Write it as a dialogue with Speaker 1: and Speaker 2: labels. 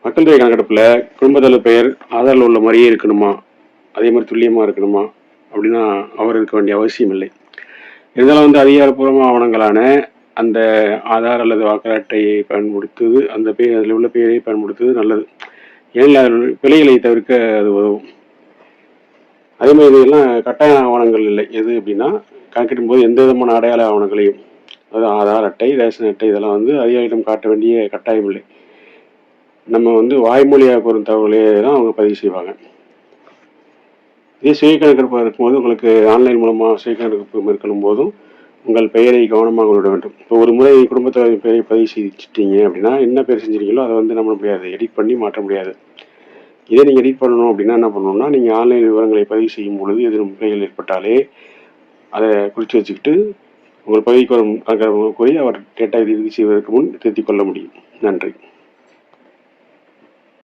Speaker 1: மக்கள் தொகை கணக்கெடுப்பில் குடும்பத்தில் பெயர் ஆதாரில் உள்ள மாதிரியே இருக்கணுமா, அதே மாதிரி துல்லியமாக இருக்கணுமா அப்படின்னா அவர் இருக்க வேண்டிய அவசியம் இல்லை. இருந்தாலும் வந்து அதிகாரப்பூர்வ ஆவணங்களான அந்த ஆதார் அல்லது வாக்காளர் அட்டையை பயன்படுத்துவது, அந்த அதில் உள்ள பெயரை பயன்படுத்துவது நல்லது. ஏன்னா பிழைகளை தவிர்க்க அது உதவும். அதே மாதிரி இதெல்லாம் கட்டாய ஆவணங்கள் இல்லை. எது அப்படின்னா கணக்கிடும் போது எந்த விதமான அடையாள ஆவணங்களையும், அதாவது ஆதார் அட்டை, ரேஷன் அட்டை இதெல்லாம் வந்து அதிகாரியிடம் காட்ட வேண்டிய கட்டாயம் இல்லை. நம்ம வந்து வாய்மொழியாக கூறும் தகவலே தான் அவங்க பதிவு செய்வாங்க. இதே சுய கணக்கெடுப்பு இருக்கும்போது உங்களுக்கு ஆன்லைன் மூலமாக சுய கணக்கெடுப்பு மேற்கொள்ளும் போதும் உங்கள் பெயரை கவனமாக விட வேண்டும். இப்போ ஒரு முறை குடும்பத்தில் பெயரை பதிவு செஞ்சுட்டீங்க அப்படின்னா என்ன பேர் செஞ்சிருக்கீங்களோ அதை வந்து நம்ம முடியாது, எடிட் பண்ணி மாற்ற முடியாது. இதே நீங்கள் எடிட் பண்ணணும் அப்படின்னா என்ன பண்ணணும்னா, நீங்கள் ஆன்லைன் விவரங்களை பதிவு செய்யும் பொழுது எதிரும் பிழைகள் ஏற்பட்டாலே அதை குறித்து வச்சுக்கிட்டு உங்கள் பதிவுக்கு வரும் கூறி அவர் டேட்டா இறுதி செய்வதற்கு முன் திருத்திக் கொள்ள முடியும். நன்றி.